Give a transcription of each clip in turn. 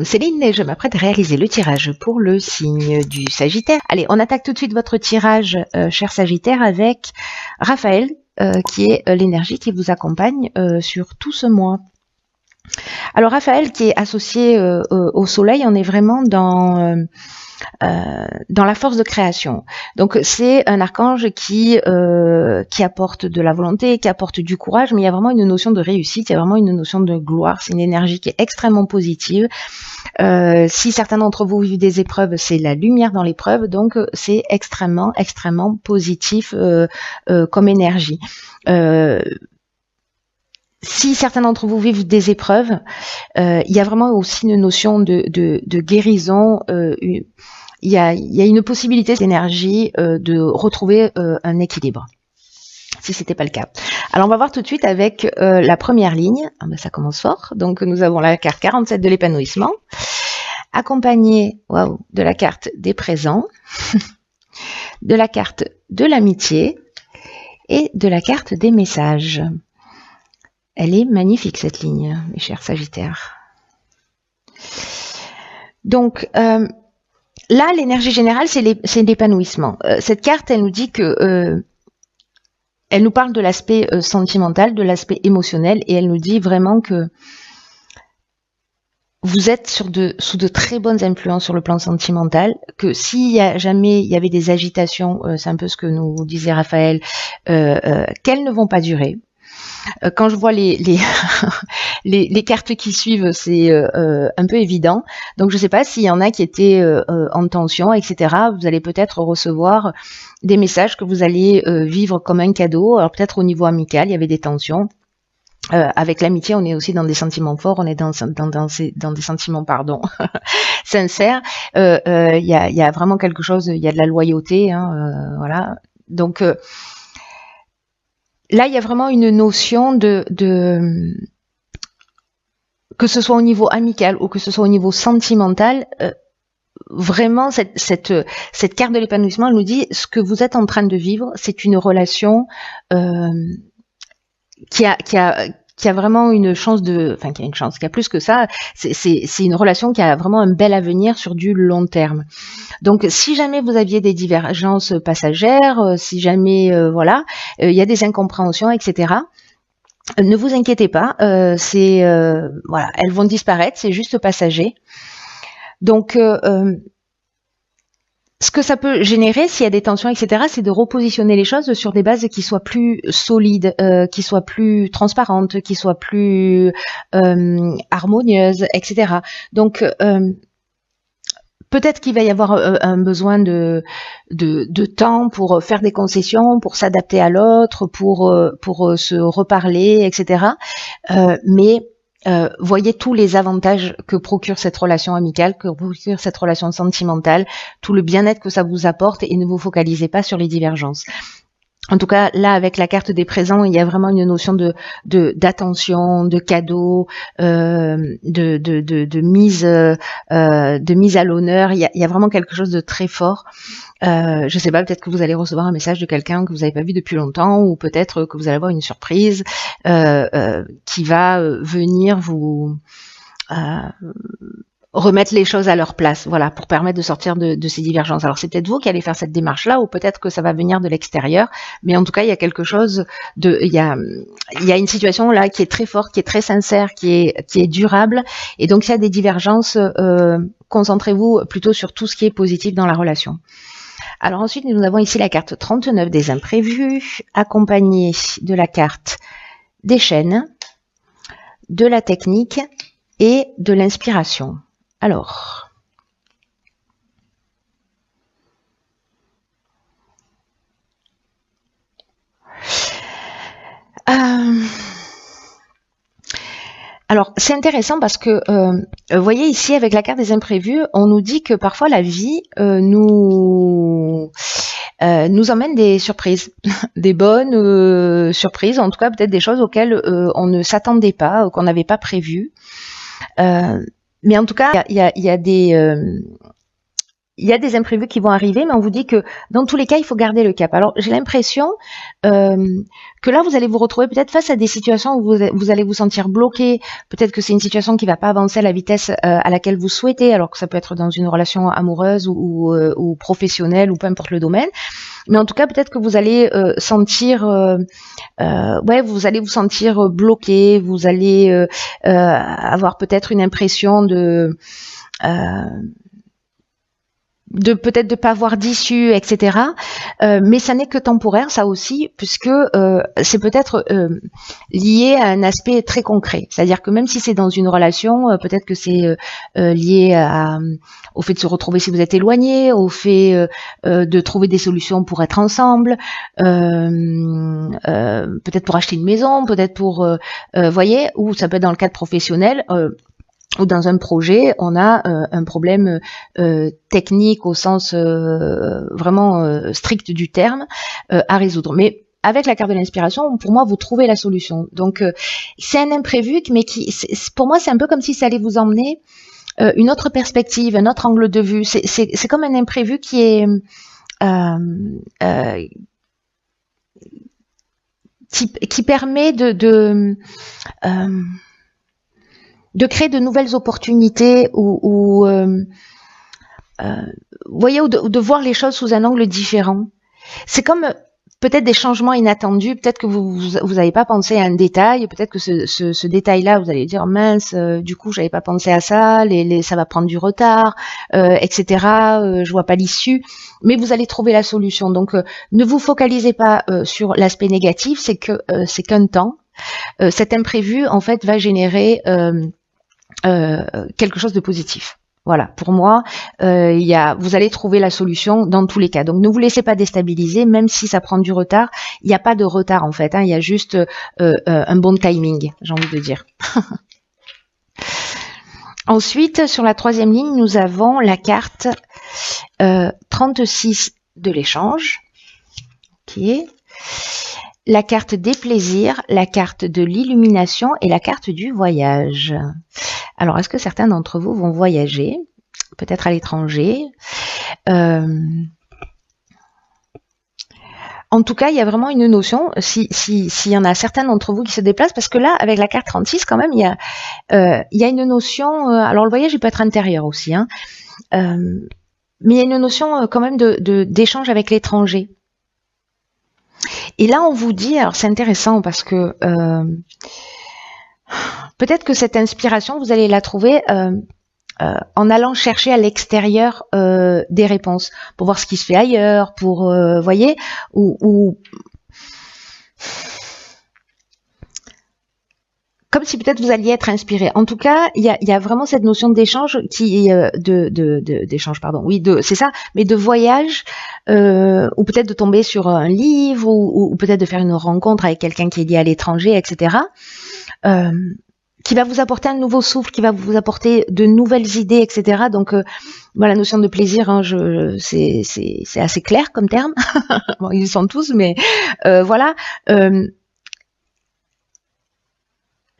Céline et je m'apprête à réaliser le tirage pour le signe du Sagittaire. Allez, on attaque tout de suite votre tirage, cher Sagittaire, avec Raphaël, qui est l'énergie qui vous accompagne sur tout ce mois. Alors Raphaël, qui est associé au Soleil, on est vraiment dans la force de création. Donc c'est un archange qui apporte de la volonté, qui apporte du courage, mais il y a vraiment une notion de réussite, il y a vraiment une notion de gloire, c'est une énergie qui est extrêmement positive. Si certains d'entre vous vivent des épreuves, c'est la lumière dans l'épreuve, donc c'est extrêmement positif comme énergie. Si certains d'entre vous vivent des épreuves, il y a vraiment aussi une notion de guérison. Il y a une possibilité d'énergie de retrouver un équilibre, si c'était pas le cas. Alors on va voir tout de suite avec la première ligne. Ah ben, ça commence fort. Donc nous avons la carte 47 de l'épanouissement, accompagnée de la carte des présents, de la carte de l'amitié et de la carte des messages. Elle est magnifique cette ligne, mes chers Sagittaires. Donc là, l'énergie générale, c'est l'épanouissement. Cette carte, elle nous dit que elle nous parle de l'aspect sentimental, de l'aspect émotionnel, et elle nous dit vraiment que vous êtes sous de très bonnes influences sur le plan sentimental, que s'il y a jamais il y avait des agitations, c'est un peu ce que nous disait Raphaël, qu'elles ne vont pas durer. Quand je vois les cartes qui suivent, c'est un peu évident. Donc je ne sais pas s'il y en a qui étaient en tension, etc. Vous allez peut-être recevoir des messages que vous allez vivre comme un cadeau. Alors peut-être au niveau amical, il y avait des tensions. Avec l'amitié, on est aussi dans des sentiments forts, on est dans des sentiments, sincères. Il y a vraiment quelque chose, il y a de la loyauté, voilà. Donc là, il y a vraiment une notion que ce soit au niveau amical ou que ce soit au niveau sentimental, vraiment cette carte de l'épanouissement, elle nous dit ce que vous êtes en train de vivre, c'est une relation qui a vraiment une chance qui a plus que ça, c'est une relation qui a vraiment un bel avenir sur du long terme. Donc si jamais vous aviez des divergences passagères, si jamais il y a des incompréhensions, etc., ne vous inquiétez pas, elles vont disparaître, c'est juste passager. Donc ce que ça peut générer, s'il y a des tensions, etc., c'est de repositionner les choses sur des bases qui soient plus solides, qui soient plus transparentes, qui soient plus harmonieuses, etc. Donc, peut-être qu'il va y avoir un besoin de temps pour faire des concessions, pour s'adapter à l'autre, pour se reparler, etc. Mais voyez tous les avantages que procure cette relation amicale, que procure cette relation sentimentale, tout le bien-être que ça vous apporte, et ne vous focalisez pas sur les divergences. En tout cas, là, avec la carte des présents, il y a vraiment une notion d'attention, de cadeau, de mise à l'honneur. Il y a vraiment quelque chose de très fort. Je sais pas, peut-être que vous allez recevoir un message de quelqu'un que vous n'avez pas vu depuis longtemps, ou peut-être que vous allez avoir une surprise qui va venir vous remettre les choses à leur place, voilà, pour permettre de sortir de ces divergences. Alors c'est peut-être vous qui allez faire cette démarche-là, ou peut-être que ça va venir de l'extérieur, mais en tout cas il y a quelque chose il y a une situation là qui est très forte, qui est très sincère, qui est durable, et donc s'il y a des divergences, concentrez-vous plutôt sur tout ce qui est positif dans la relation. Alors ensuite, nous avons ici la carte 39 des imprévus, accompagnée de la carte des chaînes, de la technique et de l'inspiration. Alors, c'est intéressant parce que, vous voyez ici avec la carte des imprévus, on nous dit que parfois la vie nous emmène des surprises, des bonnes surprises, en tout cas peut-être des choses auxquelles on ne s'attendait pas, qu'on n'avait pas prévues. Mais en tout cas, il y a il y a des imprévus qui vont arriver, mais on vous dit que dans tous les cas, il faut garder le cap. Alors, j'ai l'impression que là, vous allez vous retrouver peut-être face à des situations où vous allez vous sentir bloqué. Peut-être que c'est une situation qui va pas avancer à la vitesse à laquelle vous souhaitez, alors que ça peut être dans une relation amoureuse ou professionnelle ou peu importe le domaine. Mais en tout cas, peut-être que vous allez sentir, vous allez vous sentir bloqué. Vous allez avoir peut-être une impression de peut-être de pas avoir d'issue, etc. Mais ça n'est que temporaire, ça aussi, puisque c'est peut-être lié à un aspect très concret. C'est-à-dire que même si c'est dans une relation, peut-être que c'est lié au fait de se retrouver si vous êtes éloigné, au fait de trouver des solutions pour être ensemble, peut-être pour acheter une maison, peut-être pour, voyez, ou ça peut être dans le cadre professionnel. Ou dans un projet, on a un problème technique au sens vraiment strict du terme à résoudre. Mais avec la carte de l'inspiration, pour moi, vous trouvez la solution. Donc, c'est un imprévu, mais pour moi, c'est un peu comme si ça allait vous emmener une autre perspective, un autre angle de vue. C'est comme un imprévu qui est qui permet de créer de nouvelles opportunités ou voyez, ou de voir les choses sous un angle différent. C'est comme peut-être des changements inattendus, peut-être que vous n'avez pas pensé à un détail, peut-être que ce détail-là, vous allez dire mince, du coup j'avais pas pensé à ça, ça va prendre du retard, etc. Je vois pas l'issue, mais vous allez trouver la solution. Donc ne vous focalisez pas sur l'aspect négatif, c'est qu'un temps. Cet imprévu en fait va générer quelque chose de positif. Voilà, pour moi, vous allez trouver la solution dans tous les cas. Donc ne vous laissez pas déstabiliser, même si ça prend du retard. Il n'y a pas de retard en fait, hein, il y a juste un bon timing, j'ai envie de dire. Ensuite, sur la troisième ligne, nous avons la carte 36 de l'échange. Ok. La carte des plaisirs, la carte de l'illumination et la carte du voyage. Alors, est-ce que certains d'entre vous vont voyager, peut-être à l'étranger? En tout cas, il y a vraiment une notion, s'il y en a certains d'entre vous qui se déplacent, parce que là, avec la carte 36, quand même, il y a une notion, alors le voyage, il peut être intérieur aussi, hein, mais il y a une notion quand même d'échange avec l'étranger. Et là, on vous dit, alors c'est intéressant parce que peut-être que cette inspiration, vous allez la trouver en allant chercher à l'extérieur des réponses, pour voir ce qui se fait ailleurs, pour, voyez, ou comme si peut-être vous alliez être inspiré. En tout cas, il y a vraiment cette notion d'échange d'échange, pardon. Oui, c'est ça, mais de voyage, ou peut-être de tomber sur un livre, ou peut-être de faire une rencontre avec quelqu'un qui est lié à l'étranger, etc. Qui va vous apporter un nouveau souffle, qui va vous apporter de nouvelles idées, etc. Donc, la notion de plaisir, hein, c'est assez clair comme terme. Bon, ils sont tous, mais voilà.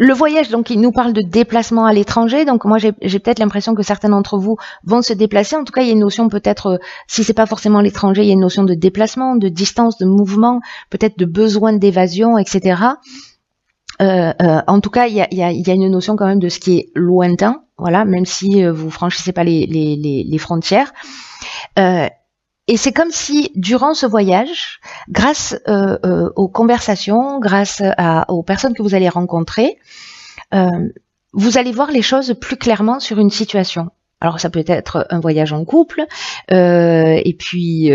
Le voyage, donc, il nous parle de déplacement à l'étranger. Donc, moi, j'ai peut-être l'impression que certains d'entre vous vont se déplacer. En tout cas, il y a une notion peut-être, si c'est pas forcément l'étranger, il y a une notion de déplacement, de distance, de mouvement, peut-être de besoin d'évasion, etc. En tout cas, il y a une notion quand même de ce qui est lointain, voilà, même si vous franchissez pas les frontières. Et c'est comme si, durant ce voyage, grâce aux conversations, grâce aux personnes que vous allez rencontrer, vous allez voir les choses plus clairement sur une situation. Alors ça peut être un voyage en couple, et puis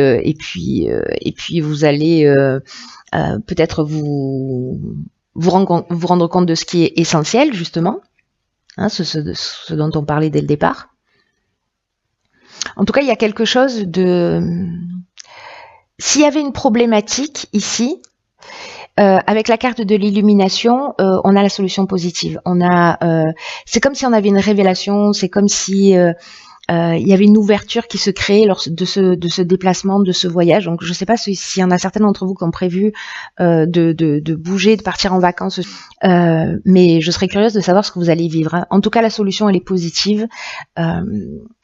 vous allez peut-être vous rendre compte de ce qui est essentiel, justement, hein, ce dont on parlait dès le départ. En tout cas, il y a quelque chose de... S'il y avait une problématique ici, avec la carte de l'illumination, on a la solution positive. C'est comme si on avait une révélation, c'est comme si il y avait une ouverture qui se créait lors de ce déplacement, de ce voyage. Donc, je ne sais pas s'il y en a certains d'entre vous qui ont prévu de bouger, de partir en vacances, mais je serais curieuse de savoir ce que vous allez vivre, hein. En tout cas, la solution, elle est positive.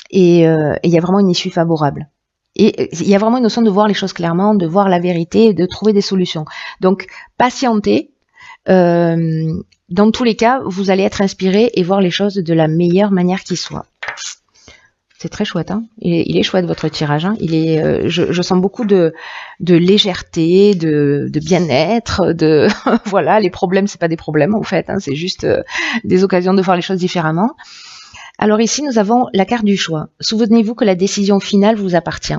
et il y a vraiment une issue favorable. Et il y a vraiment une notion de voir les choses clairement, de voir la vérité et de trouver des solutions. Donc, patientez. Dans tous les cas, vous allez être inspiré et voir les choses de la meilleure manière qui soit. C'est très chouette, hein. Il est chouette votre tirage, hein. Il est, je sens beaucoup de légèreté, de bien-être, de voilà, les problèmes c'est pas des problèmes en fait, hein, c'est juste des occasions de voir les choses différemment. Alors ici nous avons la carte du choix. Souvenez-vous que la décision finale vous appartient.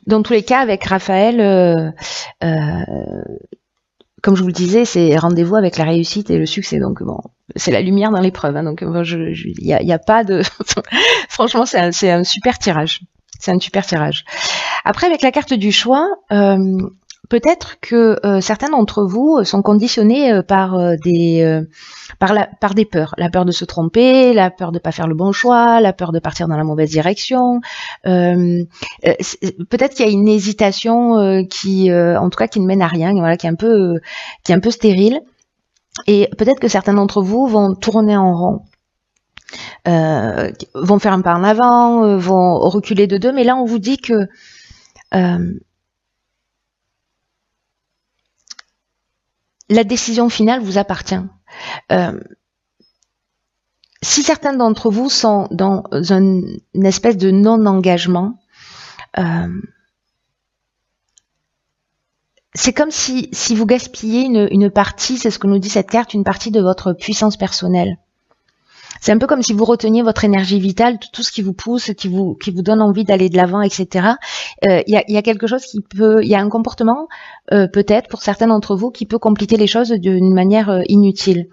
Dans tous les cas, avec Raphaël, comme je vous le disais, c'est rendez-vous avec la réussite et le succès. Donc bon, c'est la lumière dans l'épreuve. Hein, donc il y a pas de. Franchement, c'est un super tirage. C'est un super tirage. Après, avec la carte du choix, peut-être que certains d'entre vous sont conditionnés par des peurs. La peur de se tromper, la peur de pas faire le bon choix, la peur de partir dans la mauvaise direction. Peut-être qu'il y a une hésitation qui, en tout cas, qui ne mène à rien, voilà, qui est un peu stérile. Et peut-être que certains d'entre vous vont tourner en rond. Vont faire un pas en avant, vont reculer de deux, mais là on vous dit que la décision finale vous appartient. Si certains d'entre vous sont dans une espèce de non-engagement, c'est comme si vous gaspillez une partie, c'est ce que nous dit cette carte, une partie de votre puissance personnelle. C'est un peu comme si vous reteniez votre énergie vitale, tout ce qui vous pousse, qui vous donne envie d'aller de l'avant, etc. Il y a quelque chose il y a un comportement, peut-être pour certains d'entre vous, qui peut compliquer les choses d'une manière inutile.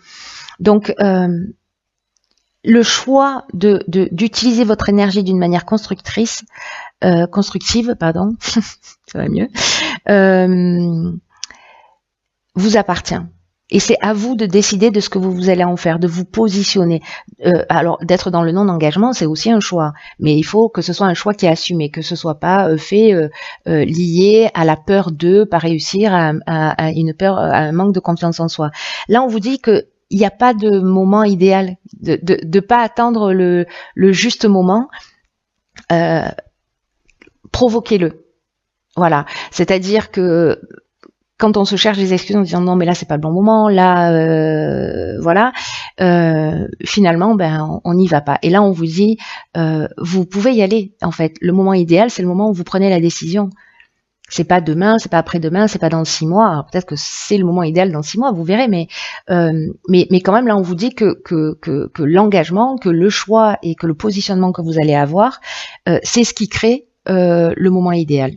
Donc, le choix d'utiliser votre énergie d'une manière constructive, pardon, ça va mieux, vous appartient. Et c'est à vous de décider de ce que vous allez en faire, de vous positionner. Alors, d'être dans le non-engagement, c'est aussi un choix. Mais il faut que ce soit un choix qui est assumé, que ce soit pas fait lié à la peur de pas réussir, à une peur, à un manque de confiance en soi. Là, on vous dit que il n'y a pas de moment idéal, de pas attendre le juste moment. Provoquez-le. Voilà. C'est-à-dire que quand on se cherche des excuses en disant non mais là c'est pas le bon moment, là voilà, finalement ben on n'y va pas. Et là on vous dit vous pouvez y aller en fait. Le moment idéal c'est le moment où vous prenez la décision. C'est pas demain, c'est pas après-demain, c'est pas dans 6 mois. Alors peut-être que c'est le moment idéal dans 6 mois, vous verrez, mais quand même là on vous dit que l'engagement, que le choix et que le positionnement que vous allez avoir, c'est ce qui crée le moment idéal.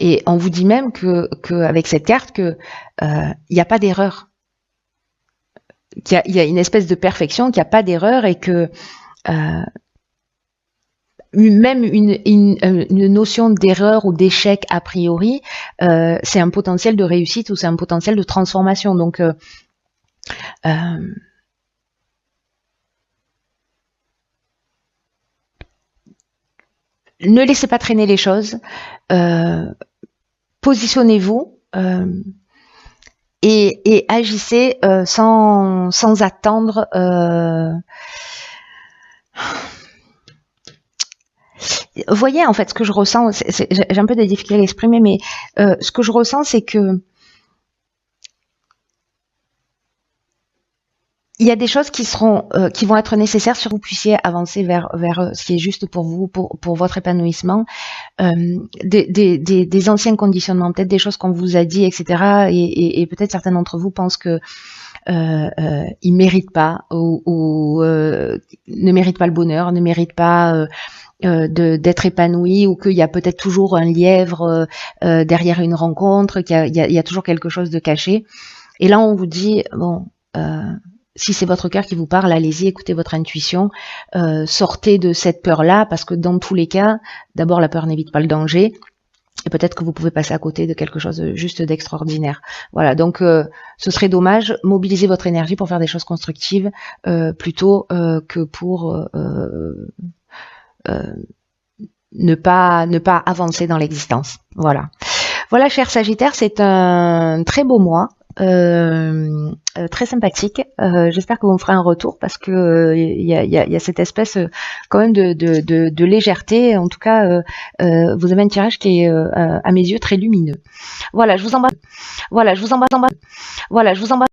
Et on vous dit même que avec cette carte que il n'y a pas d'erreur, qu'il y a une espèce de perfection, qu'il n'y a pas d'erreur et que même une notion d'erreur ou d'échec a priori, c'est un potentiel de réussite ou c'est un potentiel de transformation. Donc ne laissez pas traîner les choses. Positionnez-vous et agissez sans attendre. Voyez en fait ce que je ressens. J'ai un peu de difficulté à l'exprimer, mais ce que je ressens, c'est que il y a des choses qui vont être nécessaires pour que vous puissiez avancer vers ce qui est juste pour vous, pour votre épanouissement. Des anciens conditionnements, peut-être des choses qu'on vous a dit, etc. Et peut-être certains d'entre vous pensent que ils méritent pas ou ne méritent pas le bonheur, ne méritent pas d'être épanoui, ou qu'il y a peut-être toujours un lièvre derrière une rencontre, qu'il y a toujours quelque chose de caché. Et là, on vous dit bon. Si c'est votre cœur qui vous parle, allez-y, écoutez votre intuition, sortez de cette peur-là, parce que dans tous les cas, d'abord la peur n'évite pas le danger, et peut-être que vous pouvez passer à côté de quelque chose juste d'extraordinaire. Voilà, donc ce serait dommage, mobilisez votre énergie pour faire des choses constructives, plutôt que pour ne pas avancer dans l'existence. Voilà. Voilà, cher Sagittaire, c'est un très beau mois. Très très sympathique. J'espère que vous me ferez un retour parce que il y a cette espèce quand même de légèreté. En tout cas, vous avez un tirage qui est à mes yeux très lumineux. Voilà, je vous embrasse. Voilà, je vous embrasse. Voilà, je vous embrasse.